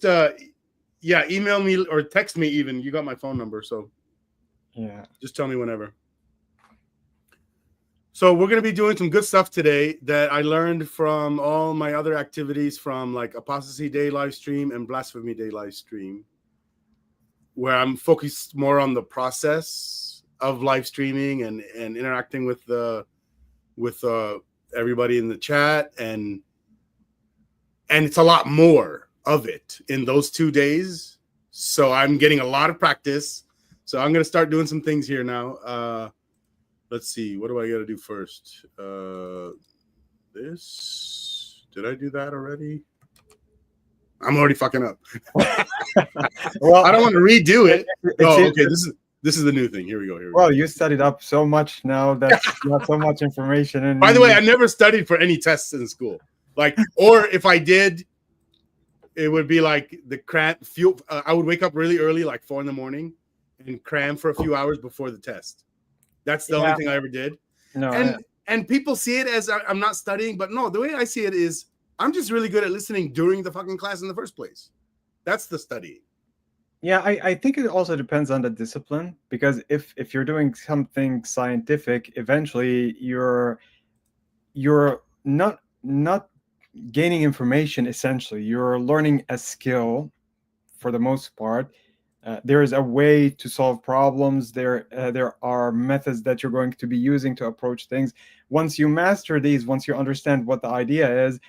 just email me or text me even. You got my phone number, so yeah, just tell me whenever. So we're going to be doing some good stuff today that I learned from all my other activities, from like Apostasy Day live stream and Blasphemy Day live stream, where I'm focused more on the process of live streaming and interacting with everybody in the chat, and it's a lot more of it in those 2 days. So I'm getting a lot of practice. So I'm going to start doing some things here now. Let's see. What do I got to do first? This. Did I do that already? I'm already fucking up. Well, I don't want to redo it. Oh, okay. This is the new thing. Here we go. Well, you studied up so much now. That's not so much information. And by the way, I never studied for any tests in school. Like, or if I did, it would be like the cram. I would wake up really early, like 4 a.m, and cram for a few hours before the test. That's the only thing I ever did. No, and people see it as I'm not studying, but no, the way I see it is I'm just really good at listening during the fucking class in the first place. That's the studying. Yeah, I think it also depends on the discipline, because if you're doing something scientific, eventually you're not gaining information. Essentially, you're learning a skill for the most part. There is a way to solve problems. There are methods that you're going to be using to approach things. Once you master these, once you understand what the idea is,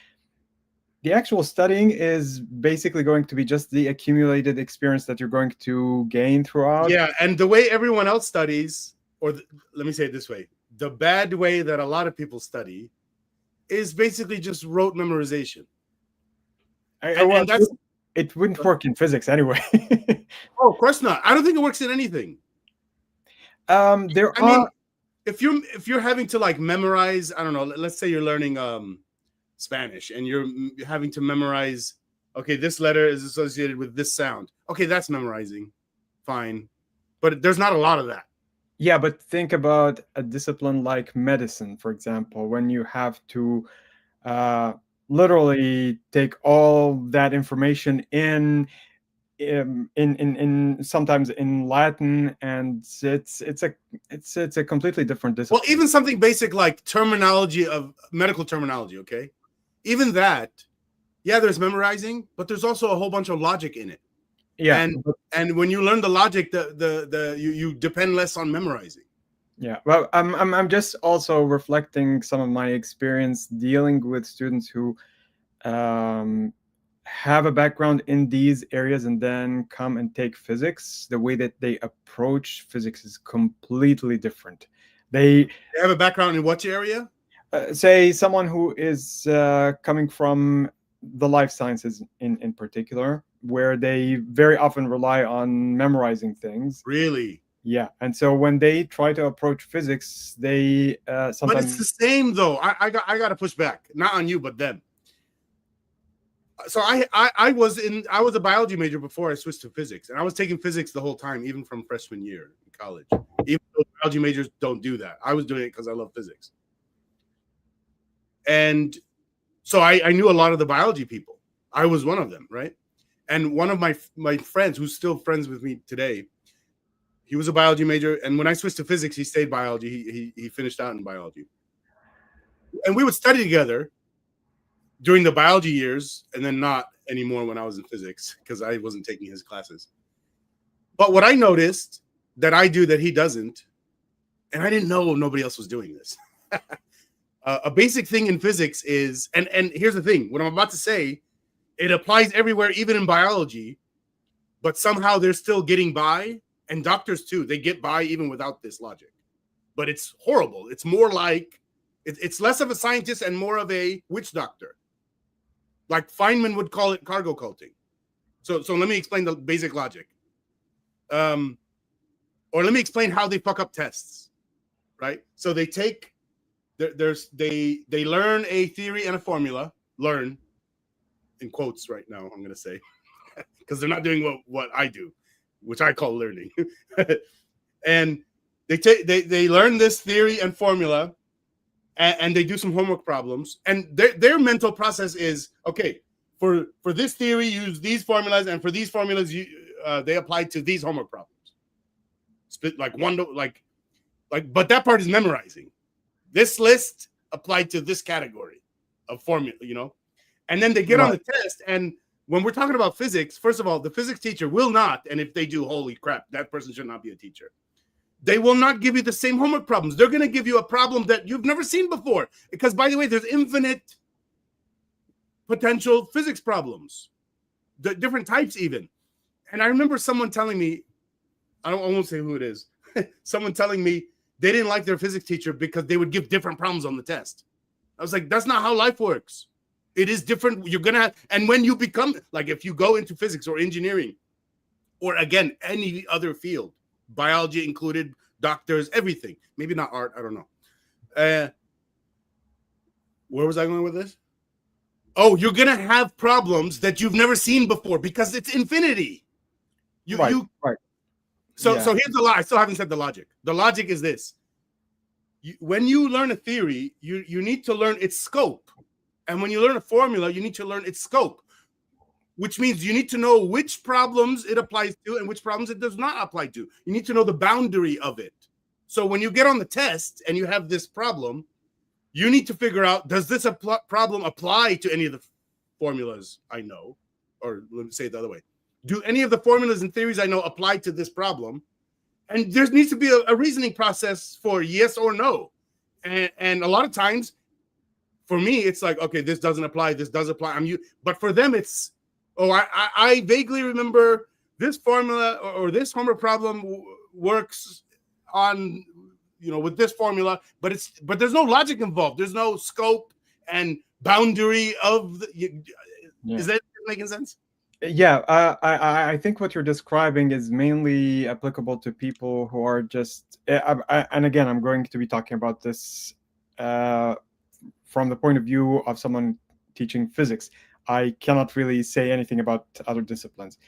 the actual studying is basically going to be just the accumulated experience that you're going to gain throughout. Yeah, and the way everyone else studies, let me say it this way, the bad way that a lot of people study is basically just rote memorization. And that's... It wouldn't work in physics anyway. Oh, of course not. I don't think it works in anything. If you're having to like memorize, I don't know, let's say you're learning Spanish and you're having to memorize, okay, this letter is associated with this sound. Okay, that's memorizing. Fine. But there's not a lot of that. Yeah, but think about a discipline like medicine, for example, when you have to literally take all that information in sometimes in Latin, and it's a completely different discipline. Well, even something basic like terminology of medical terminology, okay? Even that, yeah, there's memorizing, but there's also a whole bunch of logic in it. Yeah, and when you learn the logic, you depend less on memorizing. Yeah, well, I'm just also reflecting some of my experience dealing with students who have a background in these areas and then come and take physics. The way that they approach physics is completely different. They have a background in what area? Say someone who is coming from the life sciences in particular, where they very often rely on memorizing things. Really? Yeah, and so when they try to approach physics, they sometimes. But it's the same though. I got to push back, not on you, but them. So I was a biology major before I switched to physics, and I was taking physics the whole time, even from freshman year in college. Even though biology majors don't do that, I was doing it because I love physics. And so I knew a lot of the biology people. I was one of them, right? And one of my friends, who's still friends with me today, he was a biology major, and when I switched to physics, he stayed biology. He finished out in biology, and we would study together during the biology years, and then not anymore when I was in physics because I wasn't taking his classes. But what I noticed that I do that he doesn't, and I didn't know nobody else was doing this. A basic thing in physics is, and here's the thing, what I'm about to say, it applies everywhere, even in biology, but somehow they're still getting by, and doctors too, they get by even without this logic. But it's horrible. It's more like, it's less of a scientist and more of a witch doctor. Like Feynman would call it cargo culting. So let me explain the basic logic. Or let me explain how they fuck up tests, right? So they take, they learn a theory and a formula, learn, in quotes right now, I'm going to say, because they're not doing what I do, which I call learning. And they learn this theory and formula, and they do some homework problems. And their mental process is, okay, for this theory, use these formulas, and for these formulas, they apply to these homework problems. Like one, but that part is memorizing. This list applied to this category of formula, and then they get on the test. And when we're talking about physics, first of all, the physics teacher will not, and if they do, holy crap, that person should not be a teacher. They will not give you the same homework problems. They're going to give you a problem that you've never seen before. Because, by the way, there's infinite potential physics problems, the different types even. And I remember someone telling me, I won't say who it is, someone telling me they didn't like their physics teacher because they would give different problems on the test. I was like, that's not how life works. It is different. You're going to have, and when you become, like if you go into physics or engineering, or again, any other field, biology included, doctors, everything, maybe not art, I don't know. Where was I going with this? Oh, you're going to have problems that you've never seen before because it's infinity. Right. So here's the lie. I still haven't said the logic. The logic is this. When you learn a theory, you need to learn its scope. And when you learn a formula, you need to learn its scope, which means you need to know which problems it applies to and which problems it does not apply to. You need to know the boundary of it. So when you get on the test and you have this problem, you need to figure out, does this problem apply to any of the formulas I know? Or let me say it the other way. Do any of the formulas and theories I know apply to this problem? And there needs to be a reasoning process for yes or no. And a lot of times, for me, it's like, okay, this doesn't apply, this does apply. But for them, it's, I vaguely remember this formula or this homework problem works on, with this formula, but there's no logic involved. There's no scope and boundary of Is that making sense? Yeah, I think what you're describing is mainly applicable to people who are just, and again, I'm going to be talking about this from the point of view of someone teaching physics. I cannot really say anything about other disciplines.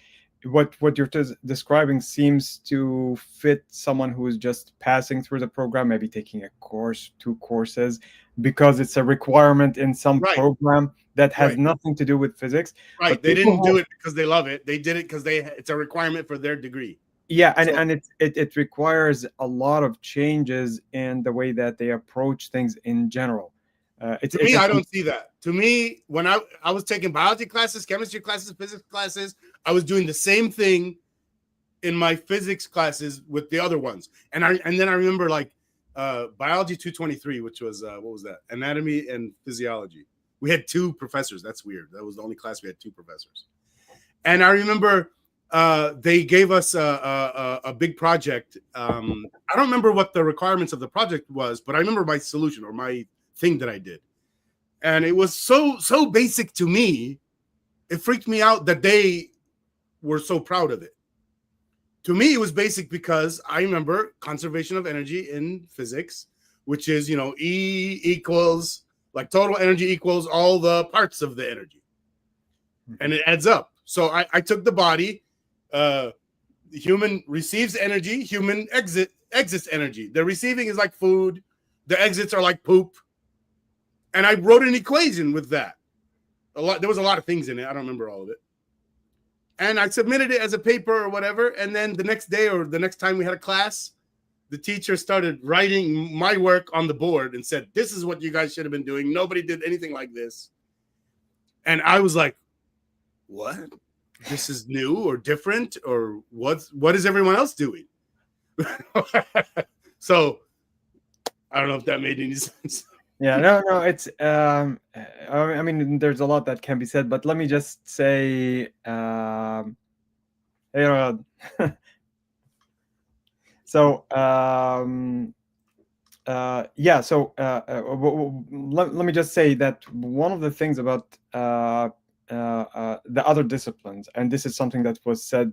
What you're describing seems to fit someone who is just passing through the program, maybe taking a course, 2 courses, because it's a requirement in some program that has nothing to do with physics. Right. But they didn't do it because they love it. They did it because it's a requirement for their degree. Yeah, and it requires a lot of changes in the way that they approach things in general. To me, I don't see that. To me, when I was taking biology classes, chemistry classes, physics classes, I was doing the same thing in my physics classes with the other ones. And then I remember like biology 223, which was what was that? Anatomy and physiology. We had 2 professors. That's weird. That was the only class we had 2 professors. And I remember they gave us a big project. I don't remember what the requirements of the project was, but I remember my solution or my thing that I did. And it was so basic to me. It freaked me out that they were so proud of it. To me, it was basic because I remember conservation of energy in physics, which is, E equals, like total energy equals all the parts of the energy. And it adds up. So I took the body, the human receives energy, human exits energy. The receiving is like food. The exits are like poop. And I wrote an equation with that. There was a lot of things in it. I don't remember all of it. And I submitted it as a paper or whatever. And then the next day or the next time we had a class, the teacher started writing my work on the board and said, this is what you guys should have been doing. Nobody did anything like this. And I was like, what? This is new or different? Or what is everyone else doing? So I don't know if that made any sense. Yeah, no, it's I mean, there's a lot that can be said, but let me just say, so yeah, so let me just say that one of the things about the other disciplines, and this is something that was said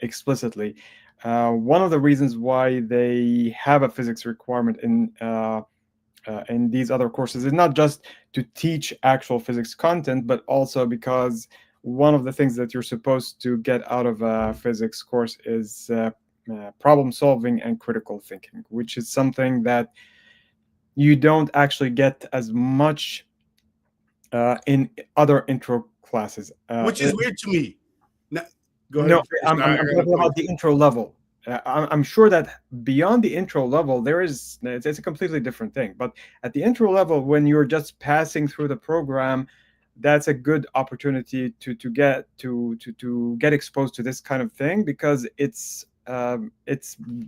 explicitly, one of the reasons why they have a physics requirement in these other courses is not just to teach actual physics content, but also because one of the things that you're supposed to get out of a physics course is problem solving and critical thinking, which is something that you don't actually get as much in other intro classes. which is weird to me. Now, go ahead. No, Finish. I'm I got a talking point. about the intro level. I'm sure that beyond the intro level, it's a completely different thing. But at the intro level, when you're just passing through the program, that's a good opportunity to get exposed to this kind of thing, because it's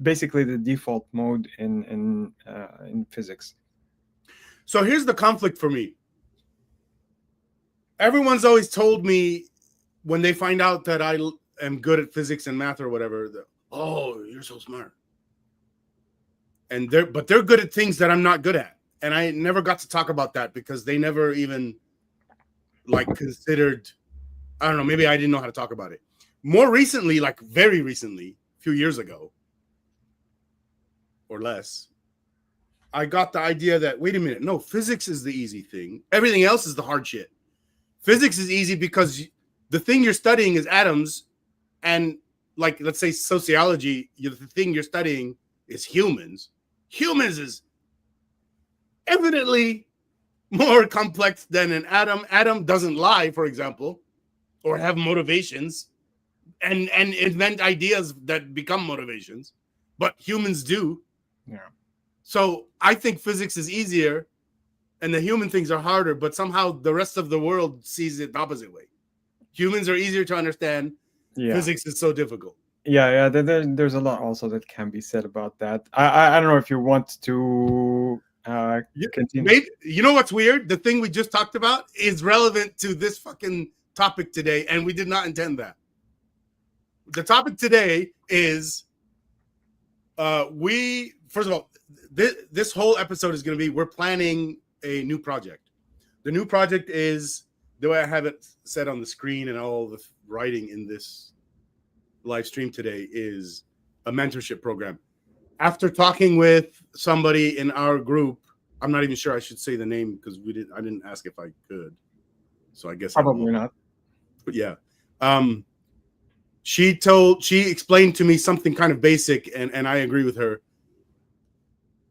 basically the default mode in physics. So here's the conflict for me. Everyone's always told me when they find out that I am good at physics and math or whatever, oh, you're so smart. And they're good at things that I'm not good at. And I never got to talk about that because they never even like considered, I don't know, maybe I didn't know how to talk about it. More recently, like very recently, a few years ago or less, I got the idea that, wait a minute, no, physics is the easy thing. Everything else is the hard shit. Physics is easy because the thing you're studying is atoms, and like, let's say sociology, the thing you're studying is humans. Humans is evidently more complex than an atom. Atom doesn't lie, for example, or have motivations and invent ideas that become motivations, but humans do. Yeah. So I think physics is easier and the human things are harder, but somehow the rest of the world sees it the opposite way. Humans are easier to understand. Yeah. Physics is so difficult. Yeah. There's a lot also that can be said about that. I don't know if you want to continue. Maybe, you know what's weird? The thing we just talked about is relevant to this fucking topic today, and we did not intend that. The topic today is first of all, this whole episode is going to be, we're planning a new project. The new project is, the way I have it set on the screen and all the writing in this live stream today, is a mentorship program. After talking with somebody in our group, I'm not even sure I should say the name because I didn't ask if I could. So I guess Probably not. But yeah. She explained to me something kind of basic, and I agree with her.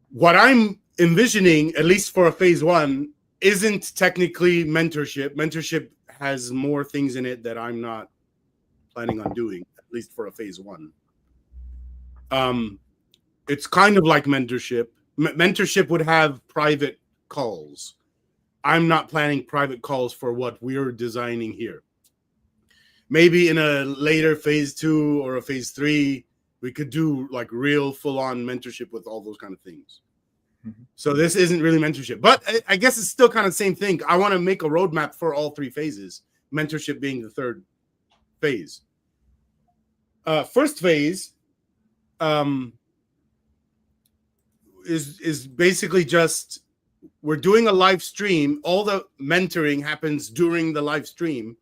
What I'm envisioning, at least for a phase one, isn't technically mentorship. Mentorship has more things in it that I'm not planning on doing, at least for a phase one. It's kind of like mentorship. Mentorship would have private calls. I'm not planning private calls for what we're designing here. Maybe in a later phase 2 or a phase 3, we could do like real full-on mentorship with all those kind of things. Mm-hmm. So this isn't really mentorship, but I guess it's still kind of the same thing. I want to make a roadmap for all 3 phases, mentorship being the 3rd phase. First phase is basically just, we're doing a live stream. All the mentoring happens during the live stream.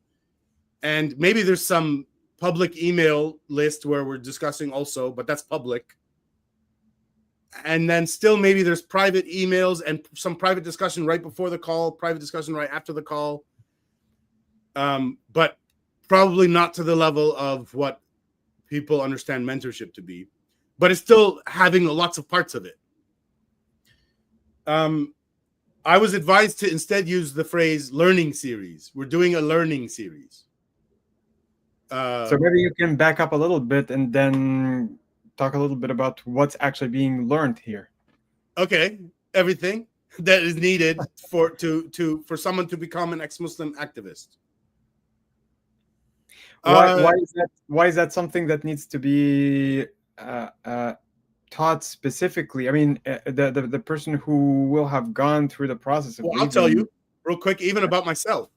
And maybe there's some public email list where we're discussing also, but that's public. And then still maybe there's private emails and some private discussion right before the call, private discussion right after the call. But probably not to the level of what people understand mentorship to be. But it's still having lots of parts of it. I was advised to instead use the phrase learning series. We're doing a learning series. So maybe you can back up a little bit and then talk a little bit about what's actually being learned here. Okay, everything that is needed for someone to become an ex-Muslim activist. Why is that something that needs to be taught specifically? I mean, the person who will have gone through the process of I'll tell you real quick, even about myself.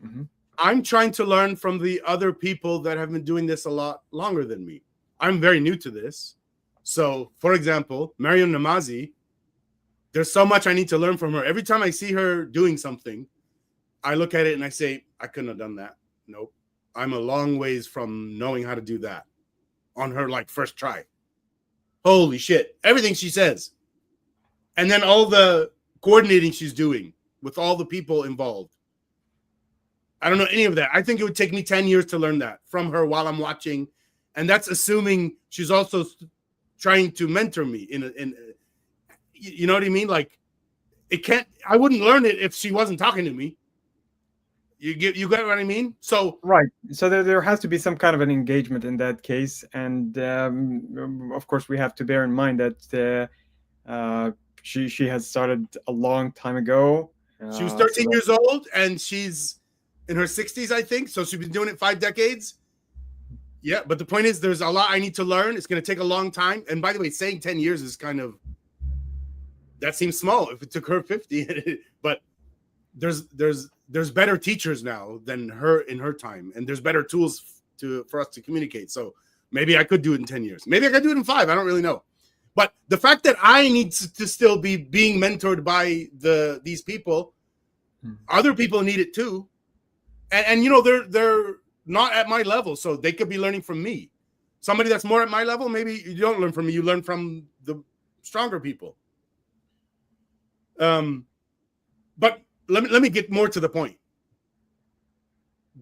Mm-hmm. I'm trying to learn from the other people that have been doing this a lot longer than me. I'm very new to this. So, for example, Mariam Namazi, there's so much I need to learn from her. Every time I see her doing something, I look at it and I say, I couldn't have done that. Nope. I'm a long ways from knowing how to do that on her like first try. Holy shit. Everything she says. And then all the coordinating she's doing with all the people involved. I don't know any of that. I think it would take me 10 years to learn that from her while I'm watching. And that's assuming she's also trying to mentor me you know what I mean? Like, I wouldn't learn it if she wasn't talking to me. You get what I mean? So Right. So there has to be some kind of an engagement in that case, and of course we have to bear in mind that she has started a long time ago. she was So 13 that, years old, and she's in her 60s, I think. So she's been doing it 5 decades. Yeah, but the point is, there's a lot I need to learn. It's going to take a long time. And by the way, saying 10 years is kind of, that seems small if it took her 50. But there's better teachers now than her in her time, and there's better tools for us to communicate. So maybe I could do it in 10 years. Maybe I could do it in 5. I don't really know. But the fact that I need to still be being mentored by these people, other people need it too. And you know, they're not at my level, so they could be learning from me. Somebody that's more at my level, maybe you don't learn from me, you learn from the stronger people. But let me get more to the point.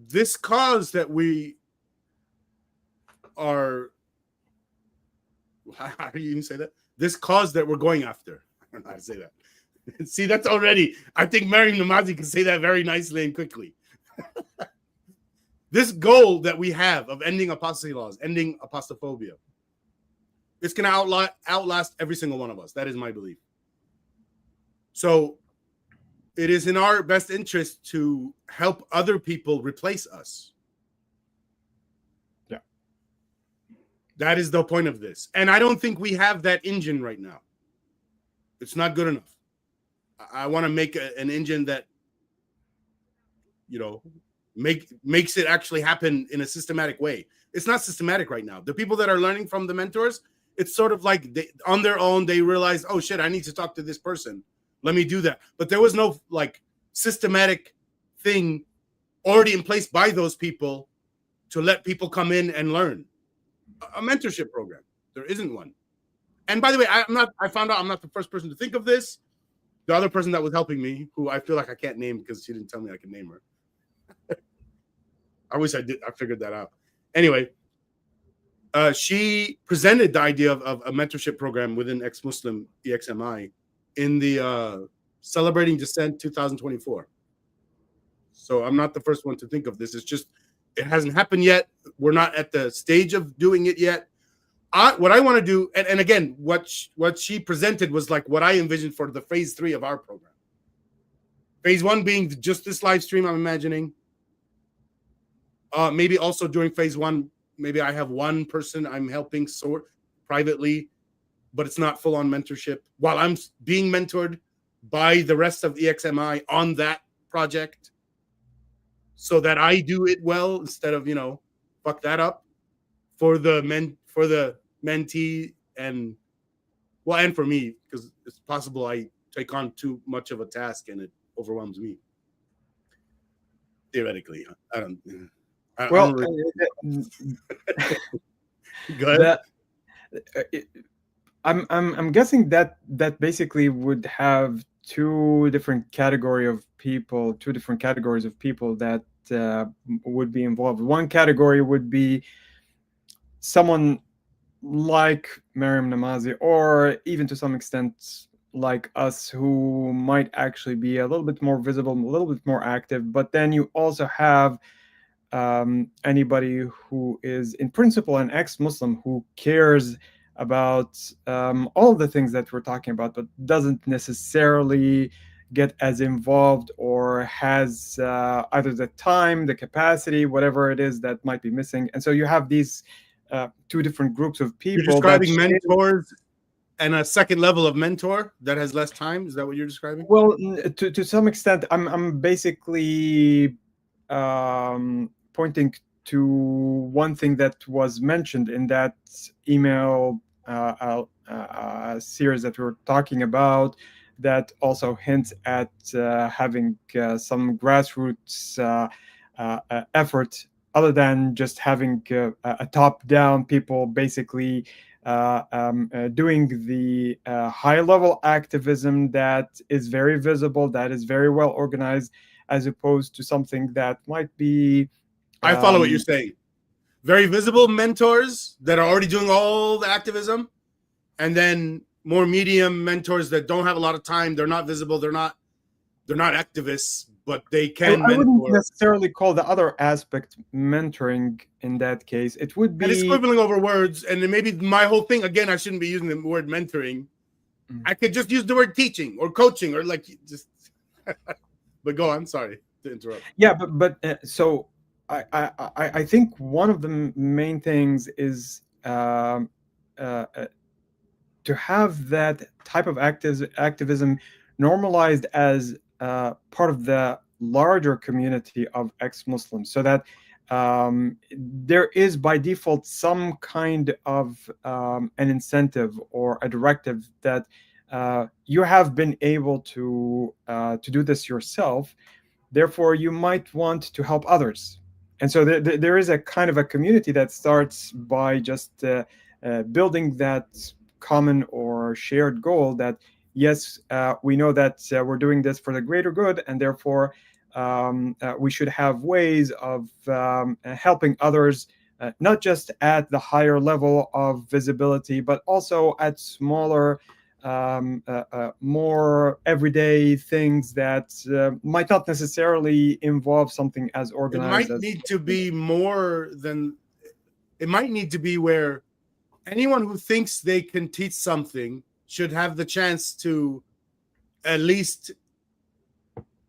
This cause that we are, how do you even say that? This cause that we're going after. I don't know how to say that. See, that's already, I think Mariam Namazi can say that very nicely and quickly. This goal that we have of ending apostasy laws, ending apostophobia, it's going to outlast every single one of us. That is my belief. So it is in our best interest to help other people replace us. Yeah. That is the point of this. And I don't think we have that engine right now. It's not good enough. I want to make an engine that, you know, makes it actually happen in a systematic way. It's not systematic right now. The people that are learning from the mentors, it's sort of like on their own, they realize, oh shit, I need to talk to this person. Let me do that. But there was no like systematic thing already in place by those people to let people come in and learn. A mentorship program. There isn't one. And by the way, I found out I'm not the first person to think of this. The other person that was helping me, who I feel like I can't name because she didn't tell me I could name her. I wish I did. I figured that out. Anyway, she presented the idea of a mentorship program within ex-Muslim EXMI in the Celebrating Dissent 2024. So I'm not the first one to think of this. It's just, it hasn't happened yet. We're not at the stage of doing it yet. What I want to do, and again, what she presented was like what I envisioned for the phase 3 of our program. Phase 1 being just this live stream, I'm imagining. Maybe also during phase 1, maybe I have one person I'm helping sort privately, but it's not full-on mentorship, while I'm being mentored by the rest of EXMI on that project, so that I do it well instead of, you know, fuck that up for the mentee and for me, because it's possible I take on too much of a task and it overwhelms me. Theoretically, I don't. Well, good. I'm guessing that basically would have two different categories of people that would be involved. One category would be someone like Mariam Namazi, or even to some extent like us, who might actually be a little bit more visible, a little bit more active. But then you also have anybody who is in principle an ex-Muslim who cares about all the things that we're talking about, but doesn't necessarily get as involved or has either the time, the capacity, whatever it is that might be missing. And so you have these two different groups of people. You're describing mentors and a second level of mentor that has less time. Is that what you're describing? Well, to some extent, I'm basically pointing to one thing that was mentioned in that email series that we were talking about, that also hints at having some grassroots effort, other than just having a top-down people basically doing the high-level activism that is very visible, that is very well organized, as opposed to something that might be... I follow what you're saying. Very visible mentors that are already doing all the activism, and then more medium mentors that don't have a lot of time. They're not visible. They're not activists, but they can I wouldn't mentor. necessarily call the other aspect mentoring in that case. It would And it's be squibbling over words, and then maybe my whole thing again. I shouldn't be using the word mentoring. I could just use the word teaching or coaching or like just. But go on. Sorry to interrupt. yeah, so I think one of the main things is to have that type of activism normalized as part of the larger community of ex-Muslims, so that there is by default some kind of an incentive or a directive that you have been able to do this yourself. Therefore, you might want to help others. And so there is a kind of a community that starts by just building that common or shared goal that, yes, we know that we're doing this for the greater good, and therefore we should have ways of helping others, not just at the higher level of visibility, but also at smaller, more everyday things that might not necessarily involve something as It organized might as. need to be more than. It might need to be where anyone who thinks they can teach something should have the chance to at least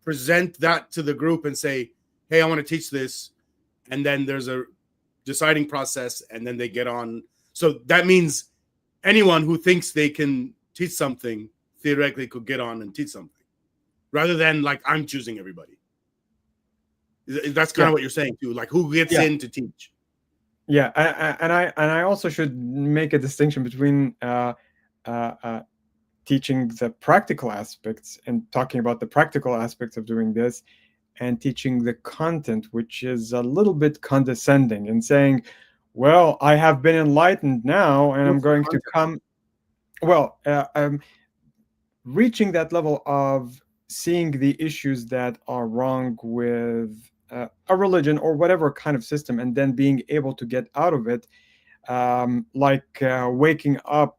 present that to the group and say, hey, I want to teach this. And then there's a deciding process, and then they get on. So that means anyone who thinks they can teach something theoretically could get on and teach something, rather than like I'm choosing everybody. That's kind of what you're saying too, like who gets in to teach. Yeah, and I also should make a distinction between teaching the practical aspects and talking about the practical aspects of doing this, and teaching the content, which is a little bit condescending and saying, well, I have been enlightened now, and I'm going to come. Well, reaching that level of seeing the issues that are wrong with a religion or whatever kind of system, and then being able to get out of it, like waking up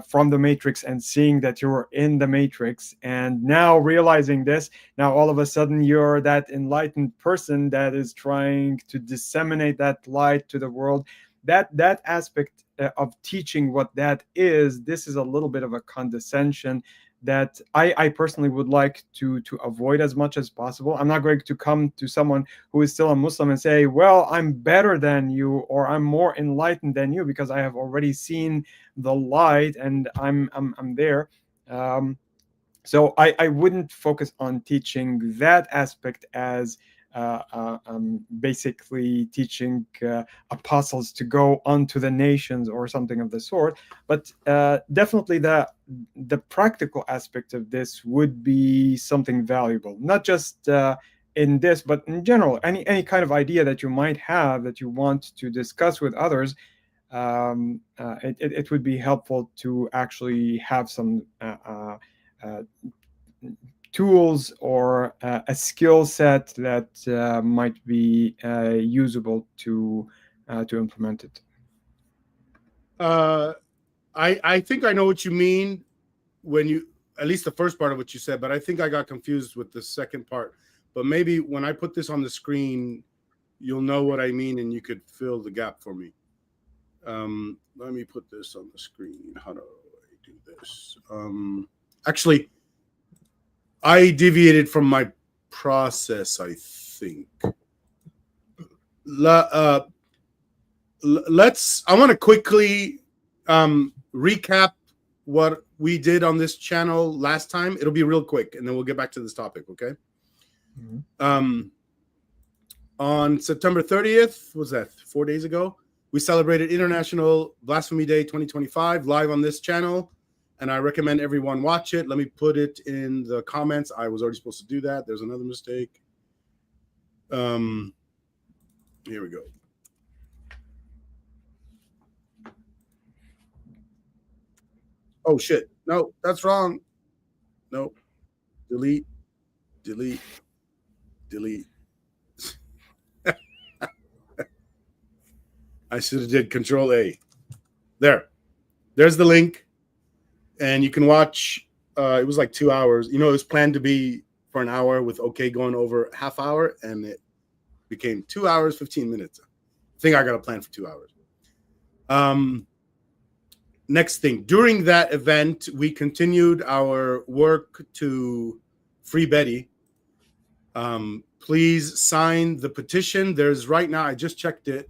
from the matrix and seeing that you're in the matrix, and now realizing this, now all of a sudden you're that enlightened person that is trying to disseminate that light to the world. That aspect of teaching, what that is, this is a little bit of a condescension that I personally would like to avoid as much as possible. I'm not going to come to someone who is still a Muslim and say, well, I'm better than you, or I'm more enlightened than you, because I have already seen the light and I'm there. So I wouldn't focus on teaching that aspect as basically teaching apostles to go onto the nations or something of the sort. But definitely the practical aspect of this would be something valuable, not just in this, but in general, any kind of idea that you might have that you want to discuss with others. It would be helpful to actually have some tools or a skill set that might be usable to implement it. I think I know what you mean when you, at least the first part of what you said, but I think I got confused with the second part. But maybe when I put this on the screen, you'll know what I mean and you could fill the gap for me. Let me put this on the screen. How do I do this? Actually, I deviated from my process, I think. I want to quickly recap what we did on this channel last time. It'll be real quick, and then we'll get back to this topic, okay? Mm-hmm. On September 30th, was that 4 days ago? We celebrated International Blasphemy Day 2025 live on this channel, and I recommend everyone watch it. Let me put it in the comments. I was already supposed to do that. There's another mistake. Here we go. Oh, shit. No, that's wrong. No. Delete. I should have did Control A. There's the link, and you can watch. It was like 2 hours. You know, it was planned to be for an hour with okay going over half hour, and it became 2 hours 15 minutes. I think I got a plan for 2 hours. Next thing, during that event, we continued our work to free Betty. Please sign the petition. There's right now, I just checked it.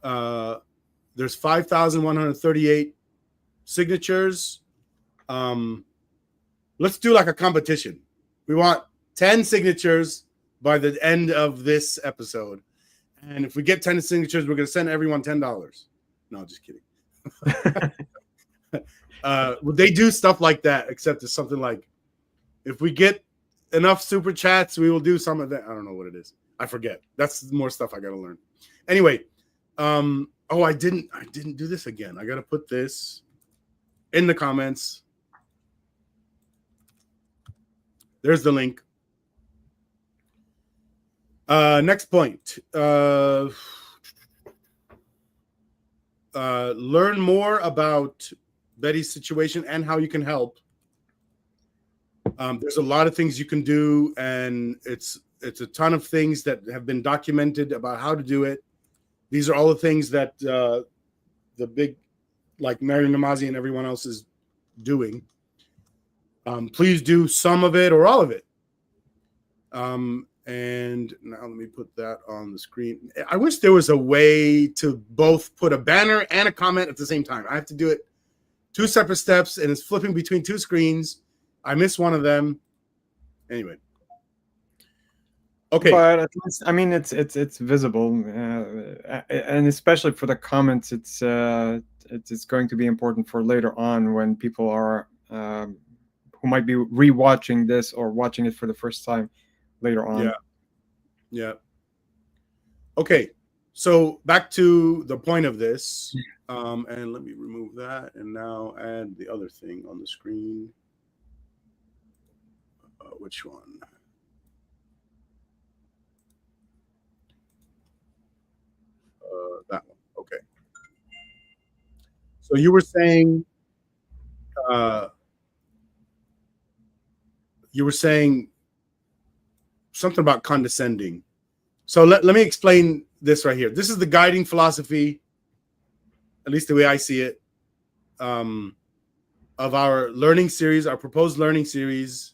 There's 5,138 signatures. Let's do like a competition. We want 10 signatures by the end of this episode. And if we get 10 signatures, we're going to send everyone $10. No, just kidding. They do stuff like that, except it's something like, if we get enough super chats, we will do some of that. I don't know what it is. I forget. That's more stuff I got to learn. Anyway, I didn't do this again. I got to put this in the comments. There's the link. Next point. Learn more about Betty's situation and how you can help. There's a lot of things you can do, and it's a ton of things that have been documented about how to do it. These are all the things that the big, like Mary Namazi and everyone else is doing. Please do some of it or all of it. And now let me put that on the screen. I wish there was a way to both put a banner and a comment at the same time. I have to do it 2 separate steps, and it's flipping between 2 screens. I missed one of them. Anyway. Okay. But at least, I mean, it's visible, and especially for the comments, it's going to be important for later on when people are who might be rewatching this or watching it for the first time later on. Yeah. Okay. So back to the point of this, and let me remove that and now add the other thing on the screen. Which one? That one. Okay. So you were saying, something about condescending. So let me explain this right here. This is the guiding philosophy, at least the way I see it, of our learning series, our proposed learning series,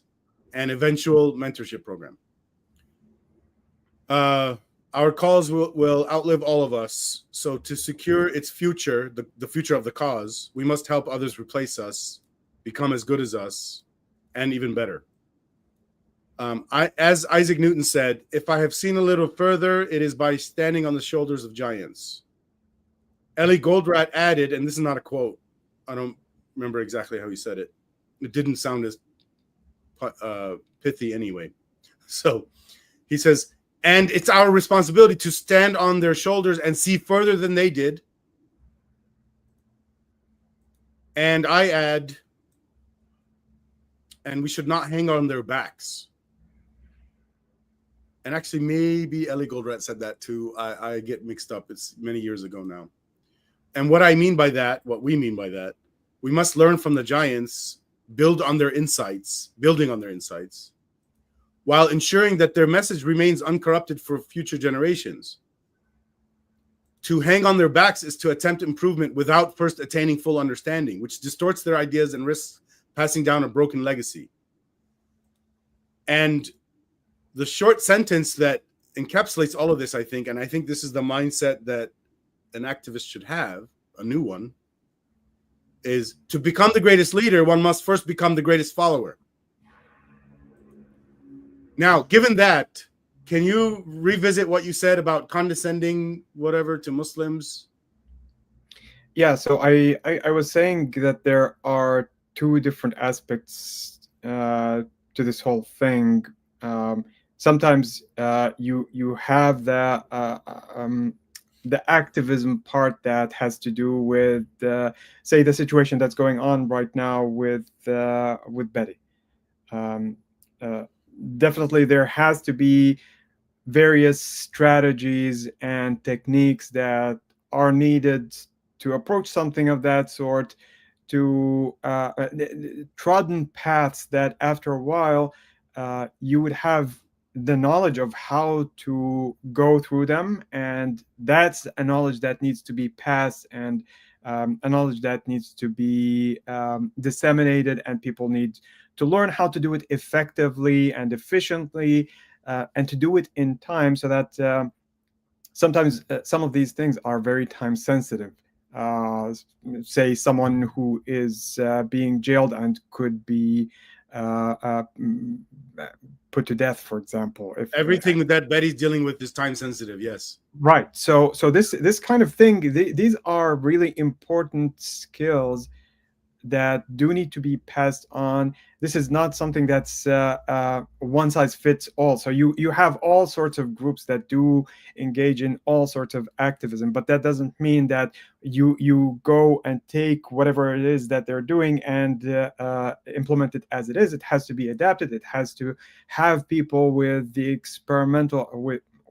and eventual mentorship program. Our cause will outlive all of us. So to secure its future, the future of the cause, we must help others replace us, become as good as us, and even better. As Isaac Newton said, if I have seen a little further, it is by standing on the shoulders of giants. Ellie Goldratt added, and this is not a quote, I don't remember exactly how he said it. It didn't sound as pithy anyway. So he says, and it's our responsibility to stand on their shoulders and see further than they did. And I add, and we should not hang on their backs. And actually, maybe Ellie Goldratt said that too. I get mixed up. It's many years ago now. And what I mean by that, what we mean by that, we must learn from the giants, building on their insights, while ensuring that their message remains uncorrupted for future generations. To hang on their backs is to attempt improvement without first attaining full understanding, which distorts their ideas and risks passing down a broken legacy. And the short sentence that encapsulates all of this, I think, and I think this is the mindset that an activist should have, a new one, is to become the greatest leader, one must first become the greatest follower. Now, given that, can you revisit what you said about condescending, whatever, to Muslims? Yeah, so I was saying that there are 2 different aspects to this whole thing. Sometimes you have the activism part that has to do with, say, the situation that's going on right now with Betty. Definitely, there has to be various strategies and techniques that are needed to approach something of that sort, to trodden paths that after a while you would have the knowledge of how to go through them, and that's a knowledge that needs to be passed, and a knowledge that needs to be disseminated, and people need to learn how to do it effectively and efficiently, and to do it in time, so that sometimes some of these things are very time sensitive. Say someone who is being jailed and could be put to death, for example. If Everything that Betty's dealing with is time sensitive. Yes. right, so this kind of thing, these are really important skills that do need to be passed on. This is not something that's one size fits all. So you have all sorts of groups that do engage in all sorts of activism, but that doesn't mean that you go and take whatever it is that they're doing and implement it as it is. It has to be adapted. It has to have people with the experimental,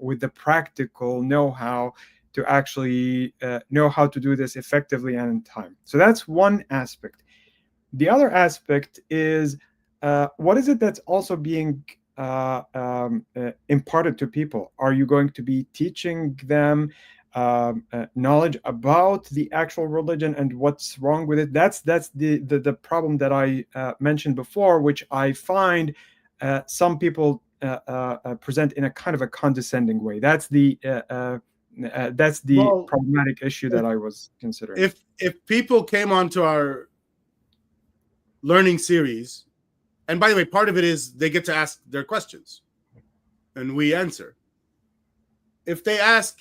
with the practical know-how to actually know how to do this effectively and in time. So that's one aspect. The other aspect is what is it that's also being imparted to people? Are you going to be teaching them knowledge about the actual religion and what's wrong with it? That's the problem that I mentioned before, which I find some people present in a kind of a condescending way. That's the Well, problematic issue that I was considering. If people came onto our learning series, and by the way, part of it is they get to ask their questions and we answer. If they ask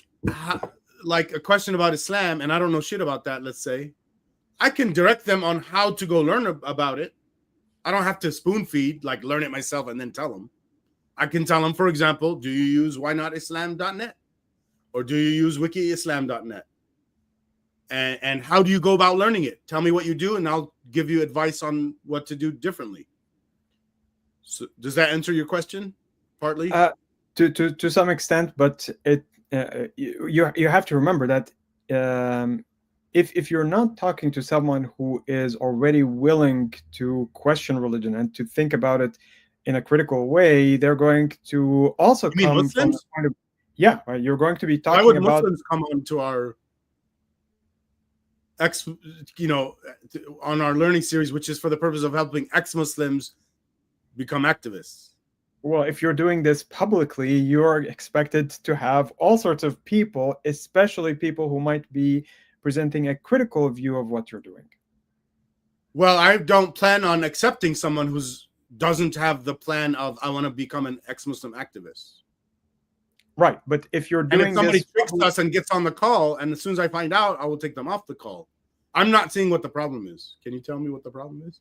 like a question about Islam and I don't know shit about that, let's say, I can direct them on how to go learn about it. I don't have to spoon feed, like learn it myself and then tell them. I can tell them, for example, do you use whynotislam.net? Or do you use wikiislam.net? And how do you go about learning it? Tell me what you do, and I'll give you advice on what to do differently. So, does that answer your question? Partly. To some extent, but it you have to remember that if you're not talking to someone who is already willing to question religion and to think about it in a critical way, they're going to also You mean come Muslims? from the point of, yeah, you're going to be talking Why would about Muslims come on to our on our learning series, which is for the purpose of helping ex-Muslims become activists? Well, if you're doing this publicly, you're expected to have all sorts of people, especially people who might be presenting a critical view of what you're doing. Well, I don't plan on accepting someone who doesn't have the plan of I want to become an ex-Muslim activist. Right, but if you're doing and if somebody this tricks us and gets on the call, and as soon as I find out, I will take them off the call. I'm not seeing what the problem is. Can you tell me what the problem is?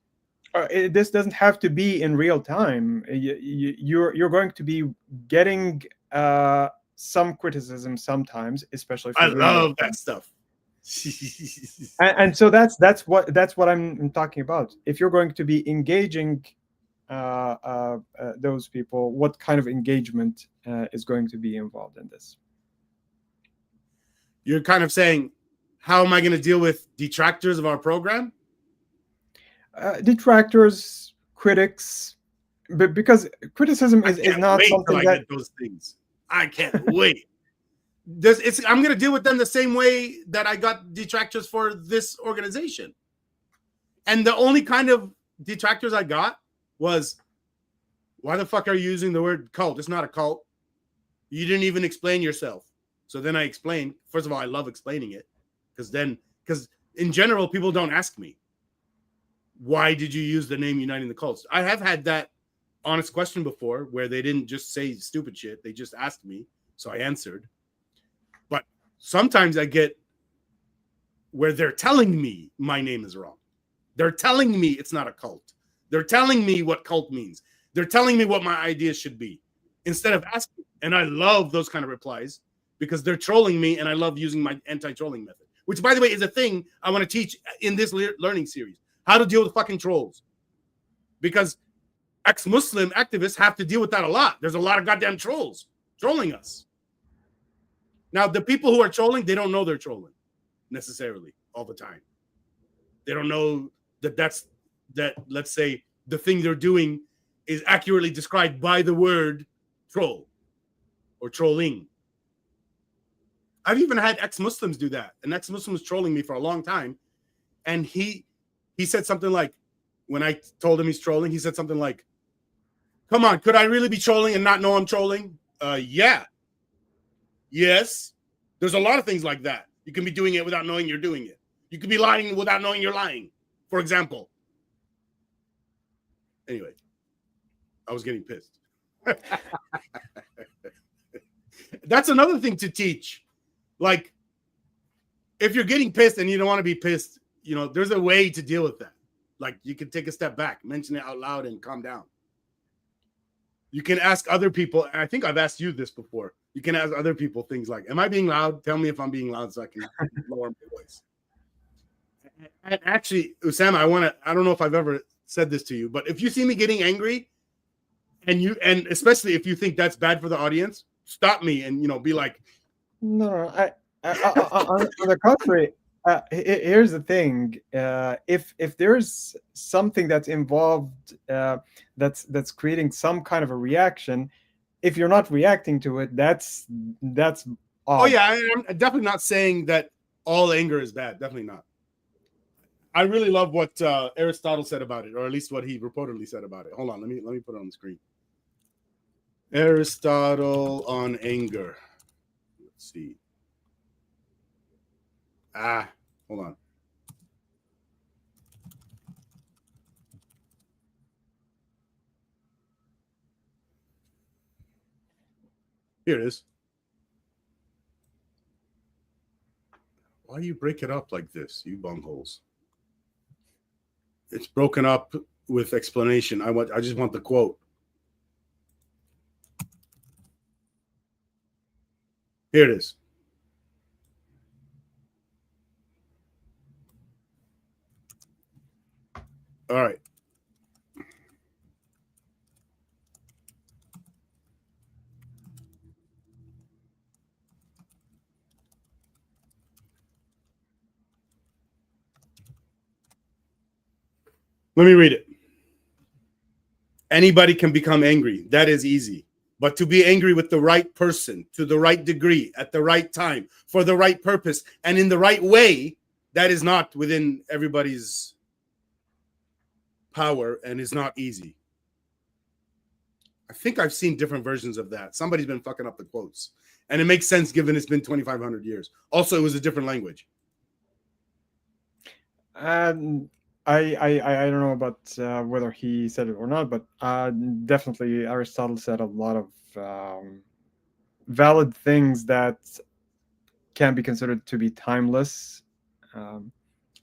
This doesn't have to be in real time. You're going to be getting some criticism sometimes, especially. I love that stuff. and so that's what I'm talking about. If you're going to be engaging those people, what kind of engagement is going to be involved in this? You're kind of saying, how am I going to deal with detractors of our program? Detractors, critics, but because criticism is not something that those things. I can't wait. I'm going to deal with them the same way that I got detractors for this organization. And the only kind of detractors I got was, why the fuck are you using the word cult? It's not a cult. You didn't even explain yourself. So then I explained. First of all, I love explaining it because in general, people don't ask me, why did you use the name Uniting the Cults? I have had that honest question before where they didn't just say stupid shit. They just asked me. So I answered. But sometimes I get where they're telling me my name is wrong. They're telling me it's not a cult. They're telling me what cult means. They're telling me what my ideas should be instead of asking. And I love those kind of replies because they're trolling me, and I love using my anti-trolling method, which, by the way, is a thing I want to teach in this learning series, how to deal with fucking trolls. Because ex-Muslim activists have to deal with that a lot. There's a lot of goddamn trolls trolling us. Now, the people who are trolling, they don't know they're trolling necessarily all the time. They don't know that let's say, the thing they're doing is accurately described by the word troll or trolling. I've even had ex-Muslims do that. An ex-Muslim was trolling me for a long time, and he said something like, when I told him he's trolling, he said something like, "Come on, could I really be trolling and not know I'm trolling?" Yeah. Yes. There's a lot of things like that. You can be doing it without knowing you're doing it. You could be lying without knowing you're lying, for example. Anyway, I was getting pissed. That's another thing to teach. Like, if you're getting pissed and you don't want to be pissed, you know, there's a way to deal with that. Like, you can take a step back, mention it out loud, and calm down. You can ask other people. I think I've asked you this before. You can ask other people things like, "Am I being loud? Tell me if I'm being loud so I can lower my voice." And actually, Usama, I don't know if I've ever said this to you, but if you see me getting angry, and especially if you think that's bad for the audience, stop me and, you know, be like, No, on the contrary, here's the thing: if there's something that's involved, that's creating some kind of a reaction, if you're not reacting to it, that's "Oh odd. yeah, I'm definitely not saying that all anger is bad. Definitely not." I really love what Aristotle said about it, or at least what he reportedly said about it. Hold on, let me put it on the screen. Aristotle on anger. Let's see. Hold on. Here it is. Why do you break it up like this, you bungholes? It's broken up with explanation. I just want the quote. Here it is. All right. Let me read it. Anybody can become angry. That is easy. But to be angry with the right person, to the right degree, at the right time, for the right purpose, and in the right way, that is not within everybody's power and is not easy. I think I've seen different versions of that. Somebody's been fucking up the quotes. And it makes sense given it's been 2,500 years. Also, it was a different language. I don't know about whether he said it or not, but definitely Aristotle said a lot of valid things that can be considered to be timeless.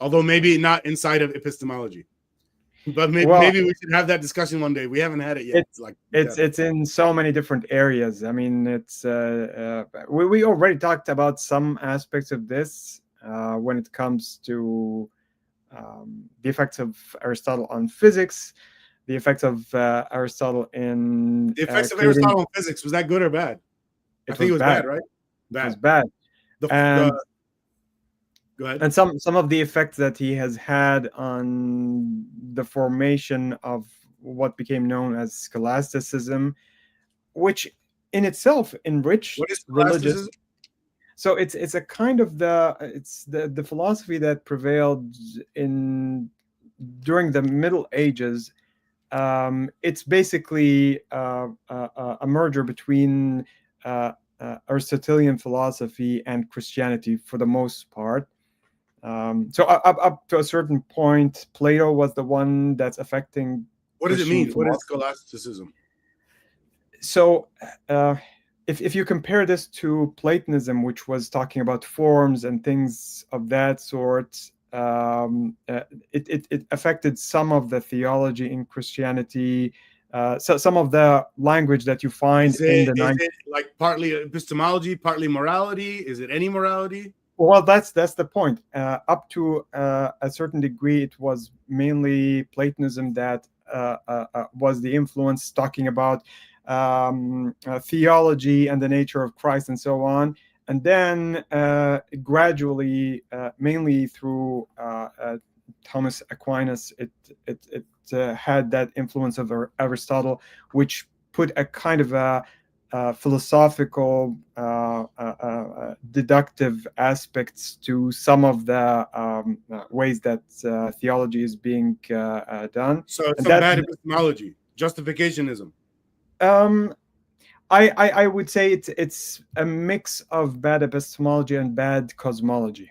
Although maybe not inside of epistemology. But maybe, Well, maybe we should have that discussion one day. We haven't had it yet. It's in so many different areas. I mean, it's we already talked about some aspects of this when it comes to the effects of Aristotle on physics, the effects of Aristotle in the effects of creating. Aristotle on physics. Was that good or bad? I think it was bad, right? It was bad. Go ahead. And some of the effects that he has had on the formation of what became known as scholasticism, which in itself enriched What is religious. So it's a kind of the philosophy that prevailed during the Middle Ages. It's basically a merger between Aristotelian philosophy and Christianity for the most part. So up to a certain point, Plato was the one that's affecting. What does it mean? What is scholasticism? So if you compare this to Platonism, which was talking about forms and things of that sort, it affected some of the theology in Christianity. So some of the language that you find is it like partly epistemology, partly morality? Is it any morality? Well, that's the point. Up to a certain degree, it was mainly Platonism that was the influence, talking about theology and the nature of Christ and so on. And then gradually, mainly through Thomas Aquinas, it had that influence of Aristotle, which put a kind of a philosophical, deductive aspects to some of the ways that theology is being done. So And some that, bad epistemology, justificationism. I would say it's a mix of bad epistemology and bad cosmology.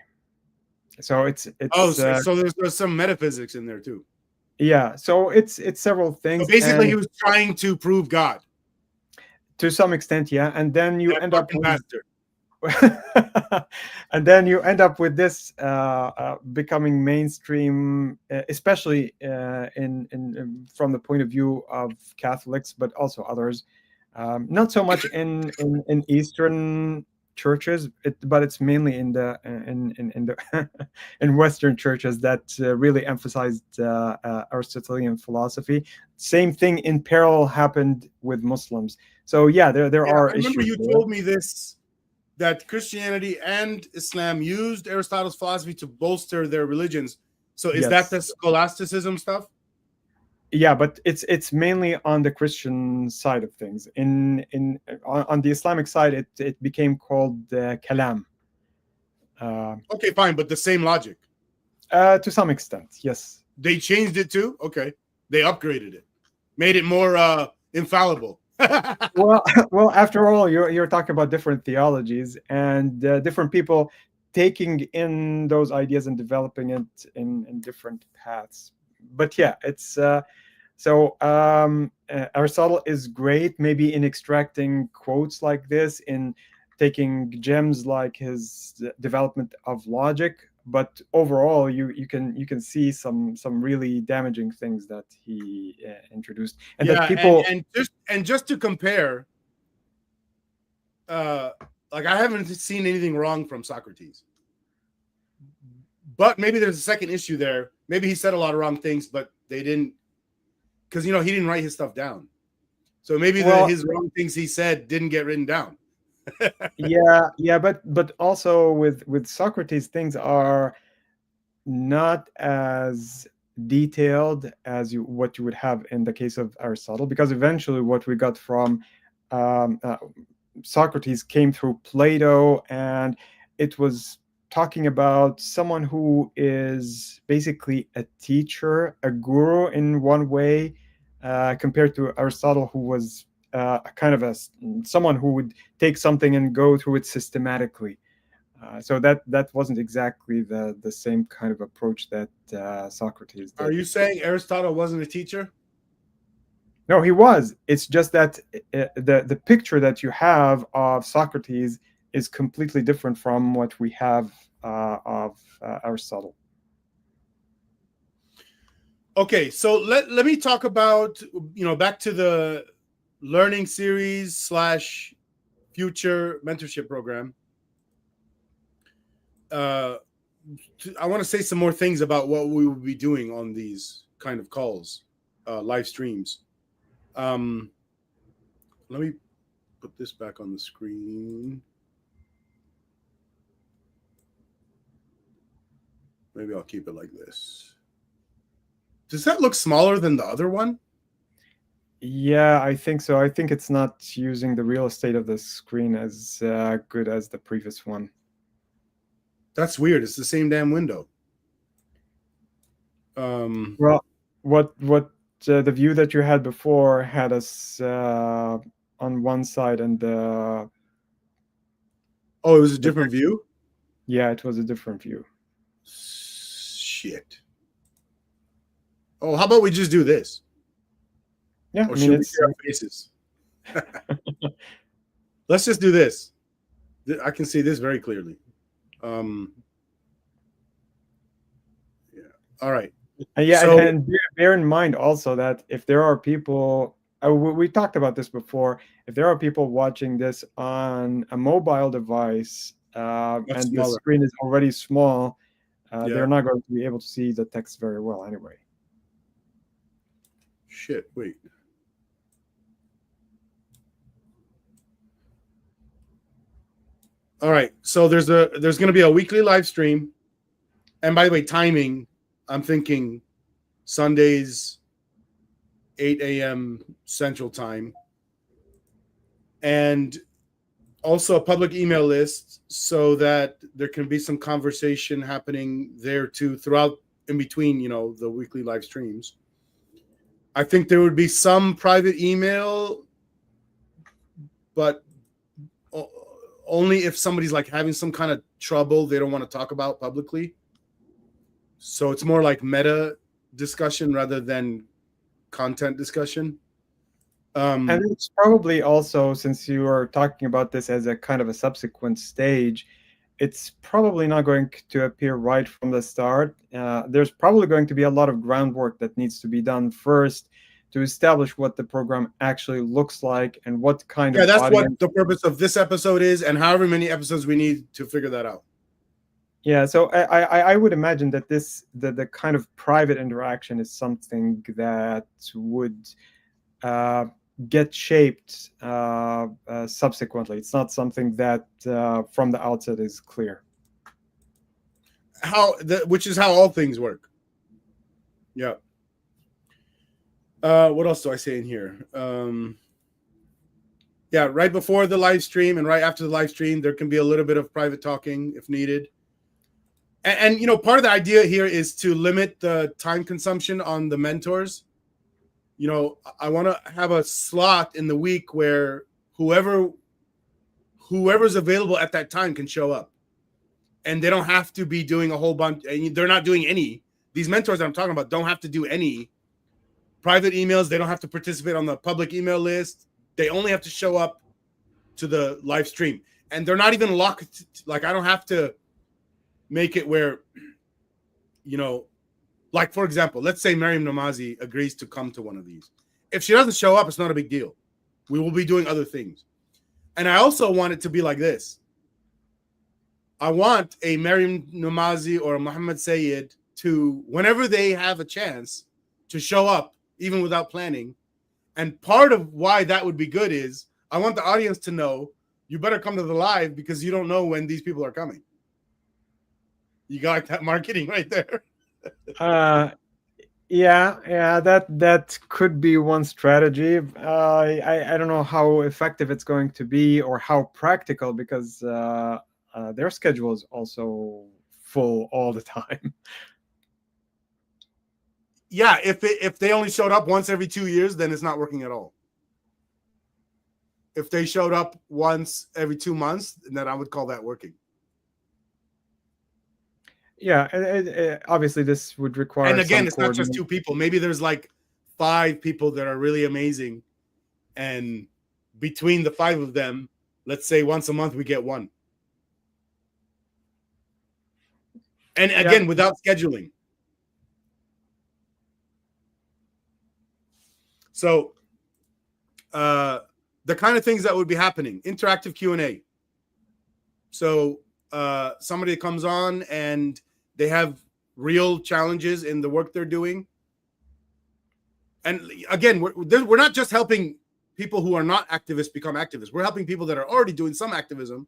So it's So there's some metaphysics in there too. yeah. So it's several So things. basically, And he was trying to prove God. to some extent, yeah. And then you That end up fucking with bastard. and then you end up with this becoming mainstream, especially from the point of view of Catholics, but also others. Not so much in Eastern churches, but it's mainly in the in Western churches that really emphasized Aristotelian philosophy. Same thing in parallel happened with Muslims. So yeah, there Yeah, are I remember issues you there. told me this, that Christianity and Islam used Aristotle's philosophy to bolster their religions. So is that Yes. the scholasticism stuff? Yeah, but it's mainly on the Christian side of things. On the Islamic side, it became called kalam. Okay, fine, but the same logic. To some extent, yes. They changed it too. Okay, they upgraded it, made it more infallible. Well, after all, you're talking about different theologies and different people taking in those ideas and developing it in different paths. But yeah, it's Aristotle is great, maybe in extracting quotes like this, in taking gems like his development of logic. But overall, you can see some really damaging things that he introduced, and yeah, that people. and just to compare, like I haven't seen anything wrong from Socrates, but maybe there's a second issue there. Maybe he said a lot of wrong things, but they didn't, because he didn't write his stuff down. So maybe his wrong things he said didn't get written down. yeah, but also with Socrates, things are not as detailed as what you would have in the case of Aristotle, because eventually what we got from um, uh, Socrates came through Plato, and it was talking about someone who is basically a teacher, a guru in one way, compared to Aristotle, who was kind of someone who would take something and go through it systematically. So that wasn't exactly the same kind of approach that Socrates did. Are you saying Aristotle wasn't a teacher? No, he was. It's just that the picture that you have of Socrates is completely different from what we have of Aristotle. Okay, so let me talk about, back to the learning series / future mentorship program. I want to say some more things about what we will be doing on these kind of calls, live streams. Let me put this back on the screen. Maybe I'll keep it like this. Does that look smaller than the other one? Yeah, I think so. I think it's not using the real estate of the screen as good as the previous one. That's weird. It's the same damn window. Well, what the view that you had before had us on one side, and oh, it was a different view? Yeah, it was a different view. Shit. Oh, how about we just do this? Yeah, or should we see our faces? Let's just do this. I can see this very clearly. Yeah. All right. Yeah, so, and bear in mind also that if there are people, we talked about this before, if there are people watching this on a mobile device and the screen is already small, they're not going to be able to see the text very well anyway. Shit, wait. All right, so there's going to be a weekly live stream, and by the way, timing, I'm thinking Sundays 8 a.m. Central Time, and also a public email list so that there can be some conversation happening there too throughout in between, the weekly live streams. I think there would be some private email, but only if somebody's like having some kind of trouble they don't want to talk about publicly. So it's more like meta discussion rather than content discussion. And it's probably also, since you are talking about this as a kind of a subsequent stage, it's probably not going to appear right from the start. There's probably going to be a lot of groundwork that needs to be done first to establish what the program actually looks like and what kind of that's audience. what the purpose of this episode is, and however many episodes we need to figure that out. Yeah, so I would imagine that the kind of private interaction is something that would get shaped subsequently. It's not something that from the outset is clear. Which is how all things work. Yeah. What else do I say in here? Yeah, right before the live stream and right after the live stream, there can be a little bit of private talking if needed. And part of the idea here is to limit the time consumption on the mentors. I want to have a slot in the week where whoever's available at that time can show up, and they don't have to be doing a whole bunch. And they're not doing any. These mentors that I'm talking about don't have to do any private emails. They don't have to participate on the public email list. They only have to show up to the live stream, and they're not even locked. Like, I don't have to make it where, like, for example, let's say Mariam Namazi agrees to come to one of these. If she doesn't show up, it's not a big deal. We will be doing other things. And I also want it to be like this. I want a Mariam Namazi or a Muhammad Sayyid to, whenever they have a chance, to show up, even without planning. And part of why that would be good is I want the audience to know you better come to the live because you don't know when these people are coming. You got that marketing right there. Yeah, that could be one strategy. I don't know how effective it's going to be or how practical, because their schedule is also full all the time. Yeah, if they only showed up once every 2 years, then it's not working at all. If they showed up once every 2 months, then I would call that working. Yeah, obviously this would require. And again, it's not just 2 people. Maybe there's like 5 people that are really amazing, and between the 5 of them, let's say once a month we get one. And again, without scheduling. So the kind of things that would be happening: interactive Q&A. So somebody comes on and they have real challenges in the work they're doing. And again, we're not just helping people who are not activists become activists. We're helping people that are already doing some activism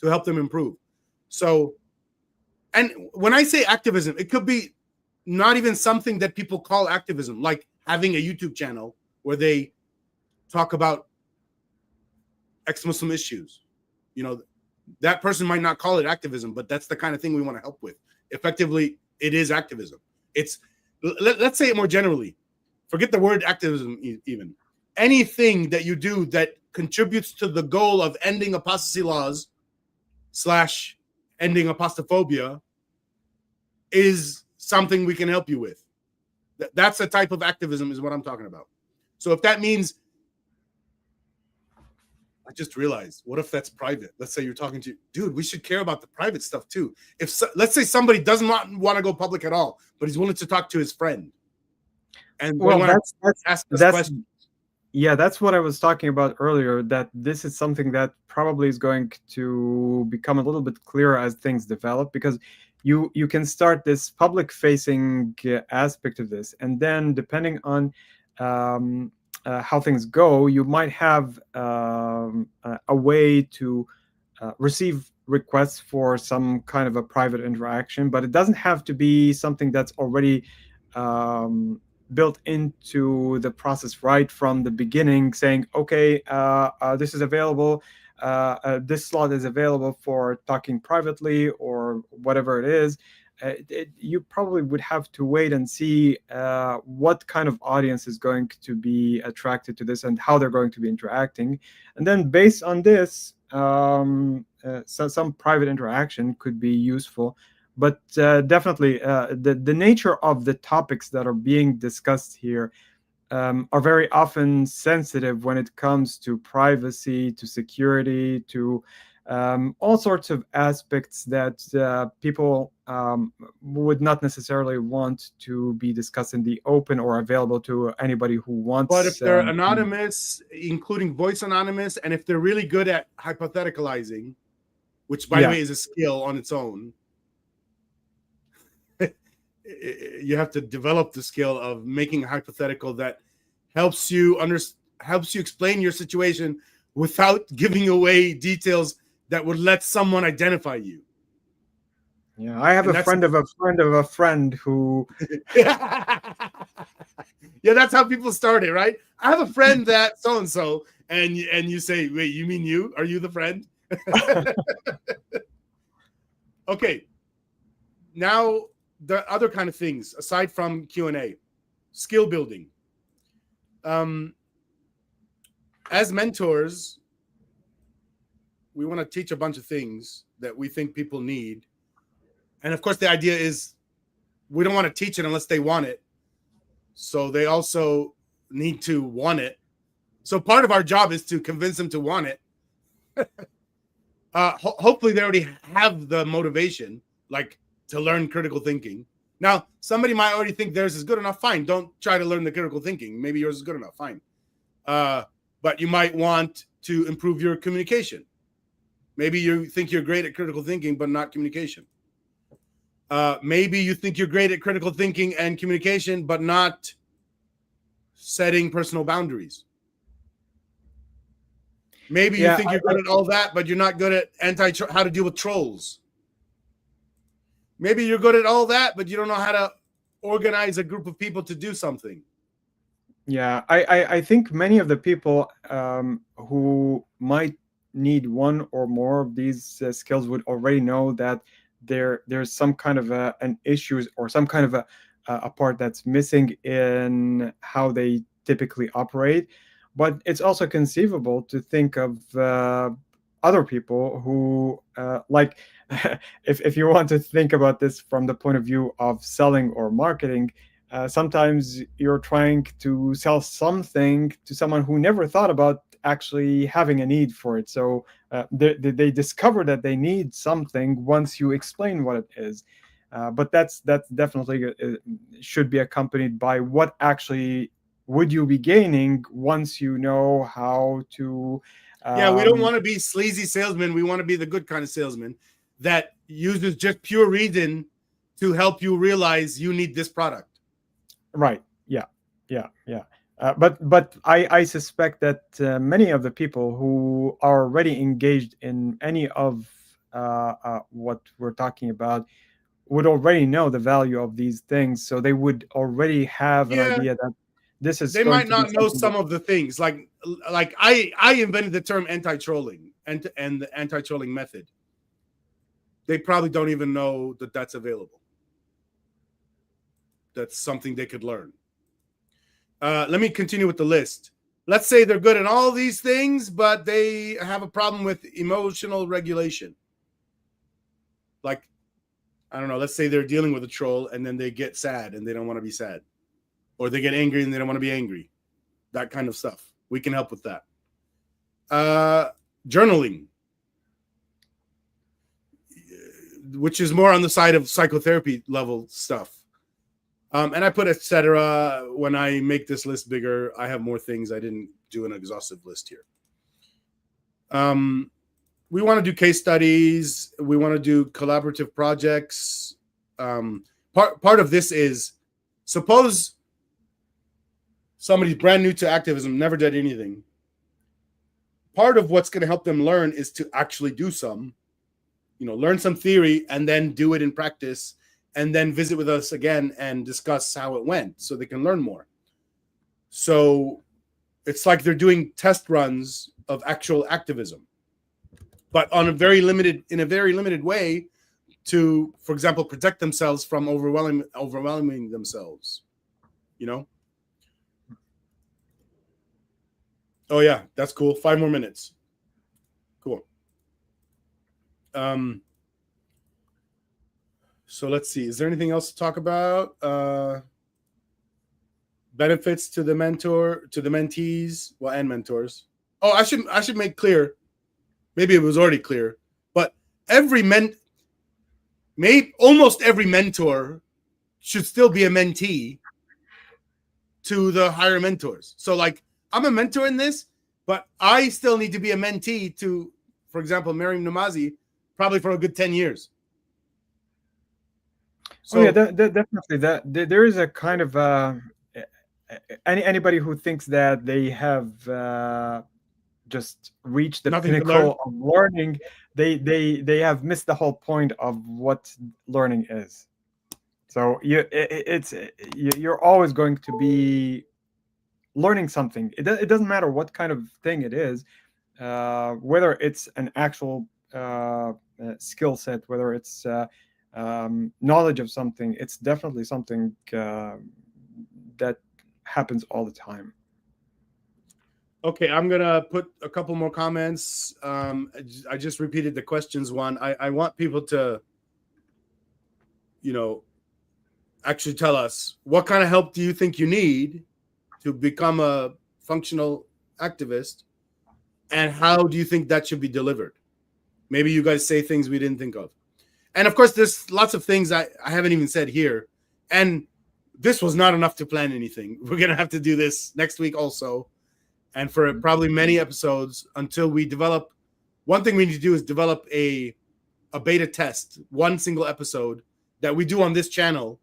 to help them improve. So, and when I say activism, it could be not even something that people call activism, like having a YouTube channel where they talk about ex-Muslim issues. That person might not call it activism, but that's the kind of thing we want to help with. Effectively, it is activism. Let's say it more generally. Forget the word activism even. Anything that you do that contributes to the goal of ending apostasy laws / ending apostophobia is something we can help you with. That's the type of activism is what I'm talking about. So if that means, I just realized, what if that's private? Let's say you're talking to, dude, we should care about the private stuff too. Let's say somebody doesn't want to go public at all, but he's willing to talk to his friend. And that's questions. Yeah, that's what I was talking about earlier, that this is something that probably is going to become a little bit clearer as things develop, because you can start this public facing aspect of this, and then depending on how things go, you might have a way to receive requests for some kind of a private interaction, but it doesn't have to be something that's already built into the process right from the beginning, saying, okay, this is available. This slot is available for talking privately or whatever it is. You probably would have to wait and see what kind of audience is going to be attracted to this and how they're going to be interacting. And then based on this, so some private interaction could be useful. But definitely, the nature of the topics that are being discussed here are very often sensitive when it comes to privacy, to security, to all sorts of aspects that people would not necessarily want to be discussed in the open or available to anybody who wants. But if they're anonymous, including voice anonymous, and if they're really good at hypotheticalizing, which by the way is a skill on its own, you have to develop the skill of making a hypothetical that helps you explain your situation without giving away details that would let someone identify you. Yeah, I have a friend of a friend of a friend who. Yeah, that's how people started, right? I have a friend that so and so, and you say, "Wait, you mean you? Are you the friend?" Okay. Now the other kind of things aside from Q&A, skill building. As mentors, we want to teach a bunch of things that we think people need. And of course, the idea is we don't want to teach it unless they want it. So they also need to want it. So part of our job is to convince them to want it. Hopefully they already have the motivation, like to learn critical thinking. Now, somebody might already think theirs is good enough. Fine. Don't try to learn the critical thinking. Maybe yours is good enough. Fine. But you might want to improve your communication. Maybe you think you're great at critical thinking, but not communication. Maybe you think you're great at critical thinking and communication, but not setting personal boundaries. Maybe you think you're good at all that, but you're not good at how to deal with trolls. Maybe you're good at all that, but you don't know how to organize a group of people to do something. Yeah, I think many of the people who might need one or more of these skills would already know that there's some kind of an issue or some kind of a part that's missing in how they typically operate. But it's also conceivable to think of other people who like if you want to think about this from the point of view of selling or marketing, sometimes you're trying to sell something to someone who never thought about actually having a need for it. So they discover that they need something once you explain what it is. But that's definitely should be accompanied by what actually would you be gaining once you know how to. Yeah, we don't want to be sleazy salesmen. We want to be the good kind of salesman that uses just pure reason to help you realize you need this product. Right. Yeah. But I suspect that many of the people who are already engaged in any of what we're talking about would already know the value of these things, so they would already have an idea that this is. They might not know some of the things, like I invented the term anti-trolling and the anti-trolling method. They probably don't even know that that's available. That's something they could learn. Let me continue with the list. Let's say they're good at all these things, but they have a problem with emotional regulation. Like, I don't know, let's say they're dealing with a troll and then they get sad and they don't want to be sad. Or they get angry and they don't want to be angry. That kind of stuff. We can help with that. Journaling, which is more on the side of psychotherapy level stuff. And I put etc. When I make this list bigger, I have more things. I didn't do an exhaustive list here. We want to do case studies. We want to do collaborative projects. Part of this is, suppose somebody's brand new to activism, never did anything. Part of what's going to help them learn is to actually do some, learn some theory and then do it in practice and then visit with us again and discuss how it went so they can learn more. So it's like they're doing test runs of actual activism, but in a very limited way to, for example, protect themselves from overwhelming themselves, you know? Oh yeah, that's cool. 5 more minutes. Cool. So let's see. Is there anything else to talk about? Benefits to the mentees, well, and mentors. Oh, I should make clear. Maybe it was already clear, but almost every mentor should still be a mentee to the higher mentors. So like, I'm a mentor in this, but I still need to be a mentee to, for example, Mariam Namazi, probably for a good 10 years. So yeah, definitely. There is a kind of anybody who thinks that they have just reached the pinnacle of learning, they have missed the whole point of what learning is. So you're always going to be learning something. It doesn't matter what kind of thing it is, whether it's an actual skill set, whether it's knowledge of something. It's definitely something that happens all the time. Okay, I'm gonna put a couple more comments. I just repeated the questions one. I want people to, actually tell us what kind of help do you think you need to become a functional activist, and how do you think that should be delivered? Maybe you guys say things we didn't think of. And of course, there's lots of things I haven't even said here. And this was not enough to plan anything. We're going to have to do this next week also. And for probably many episodes until we develop. One thing we need to do is develop a beta test, one single episode that we do on this channel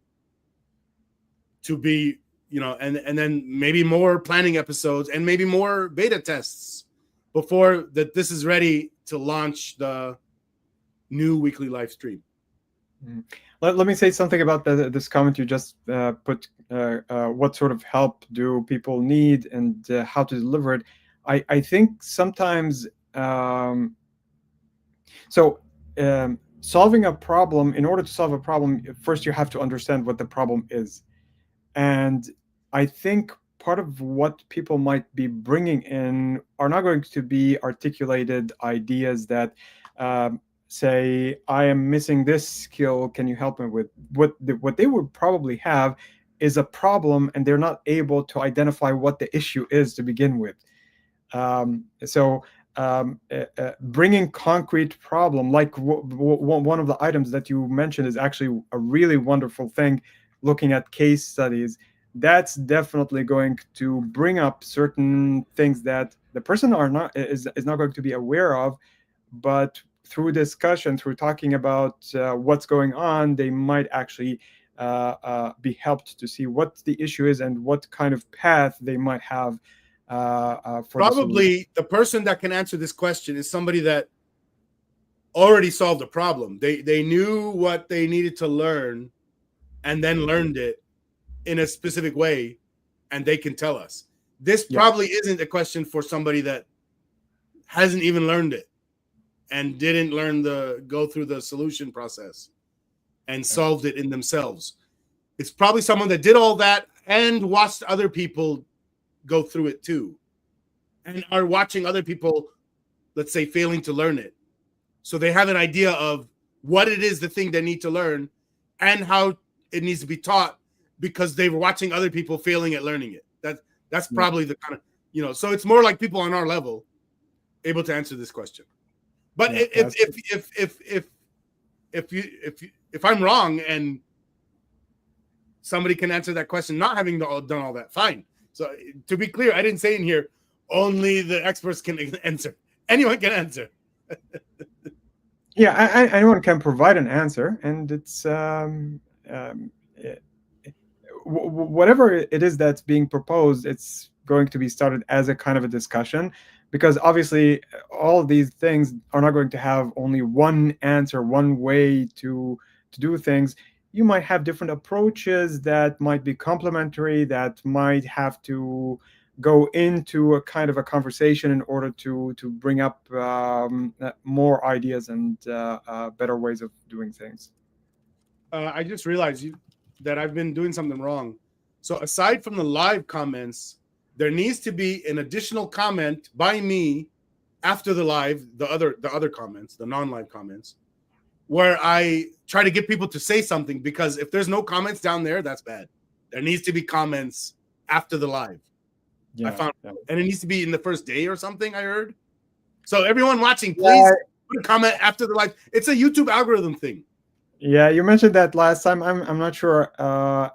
to be, and then maybe more planning episodes and maybe more beta tests before that this is ready to launch the new weekly live stream. Let me say something about this comment you just put. What sort of help do people need and how to deliver it? I think sometimes solving a problem, in order to solve a problem, first you have to understand what the problem is. And I think part of what people might be bringing in are not going to be articulated ideas that say, I am missing this skill, can you help me with? What they would probably have is a problem, and they're not able to identify what the issue is to begin with. Bringing concrete problem, like one of the items that you mentioned, is actually a really wonderful thing. Looking at case studies, that's definitely going to bring up certain things that the person is not going to be aware of, but through discussion, through talking about what's going on, they might actually be helped to see what the issue is and what kind of path they might have. Probably the person that can answer this question is somebody that already solved a problem. They knew what they needed to learn and then learned it in a specific way, and they can tell us. This probably isn't a question for somebody that hasn't even learned it and didn't go through the solution process and solved it in themselves. It's probably someone that did all that and watched other people go through it too, and are watching other people, let's say, failing to learn it. So they have an idea of what it is, the thing they need to learn, and how it needs to be taught because they were watching other people failing at learning it. That's probably the kind of, so it's more like people on our level able to answer this question. But if I'm wrong and somebody can answer that question, not having done all that, fine. So to be clear, I didn't say in here only the experts can answer. Anyone can answer. Yeah, anyone can provide an answer, and it's whatever it is that's being proposed, it's going to be started as a kind of a discussion, because obviously all of these things are not going to have only one answer, one way to do things. you might have different approaches that might be complementary, that might have to go into a kind of a conversation in order to bring up more ideas and better ways of doing things. I just realized that I've been doing something wrong. So aside from the live comments, there needs to be an additional comment by me after the live, the other comments, the non-live comments, where I try to get people to say something, because if there's no comments down there, that's bad. There needs to be comments after the live. Yeah, I found, yeah. and it needs to be in the first day or something, I heard. So everyone watching, please put a comment after the live. It's a YouTube algorithm thing. Yeah, you mentioned that last time. I'm not sure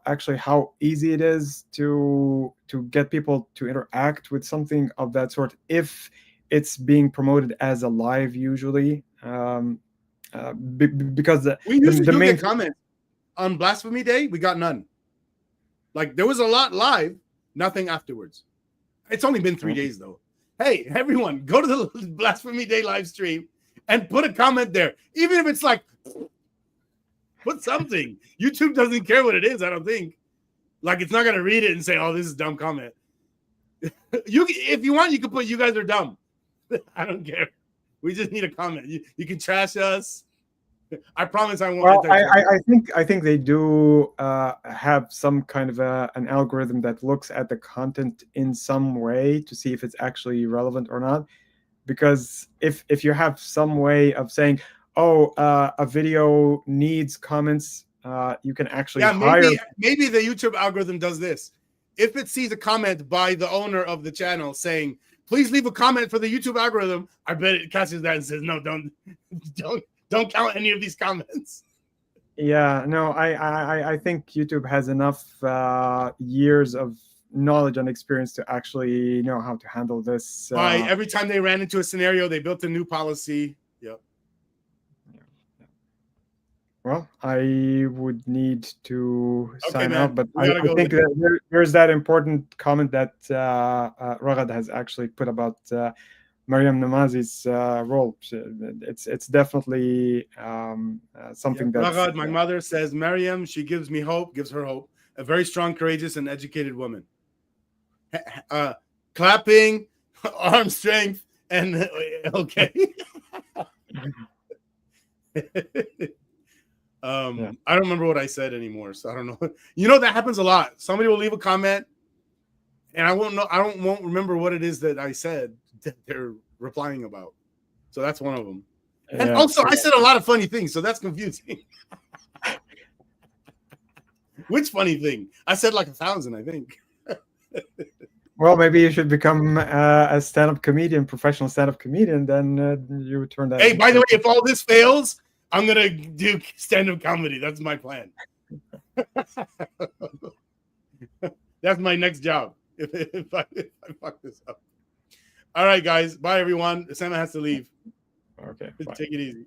actually how easy it is to get people to interact with something of that sort if it's being promoted as a live usually. Because We usually do main get comments. On Blasphemy Day, we got none. Like, there was a lot live, nothing afterwards. It's only been 3 days though. Hey, everyone, go to the Blasphemy Day live stream and put a comment there, even if it's like, put something. YouTube doesn't care what it is, I don't think. Like, it's not gonna read it and say, "Oh, this is a dumb comment." If you want, you can put, "You guys are dumb." I don't care. We just need a comment. You can trash us. I promise I won't. Well, I think they do have some kind of an algorithm that looks at the content in some way to see if it's actually relevant or not. Because if you have some way of saying, oh, a video needs comments, you can actually hire. Maybe the YouTube algorithm does this. If it sees a comment by the owner of the channel saying, "Please leave a comment for the YouTube algorithm," I bet it catches that and says, "No, don't count any of these comments." Yeah, no, I think YouTube has enough years of knowledge and experience to actually know how to handle this. Every time they ran into a scenario, they built a new policy. Yep. Well, I would need to sign out, but I think that there's that important comment that Ragad has actually put about Maryam Namazi's role. It's definitely something that Ragad, my mother says, Maryam, she gives me hope, gives her hope. A very strong, courageous, and educated woman. Clapping, arm strength, and okay. I don't remember what I said anymore, so I don't know. You know, that happens a lot. Somebody will leave a comment, and I won't remember what it is that I said that they're replying about. So that's one of them. And also, I said a lot of funny things, so that's confusing. Which funny thing? I said like 1,000, I think. Well, maybe you should become a stand-up comedian, professional stand-up comedian. Then you turn that. Hey, by the way, if all this fails, I'm gonna do stand-up comedy. That's my plan. That's my next job. If I fuck this up. All right, guys. Bye, everyone. Sama has to leave. Okay. Take it easy.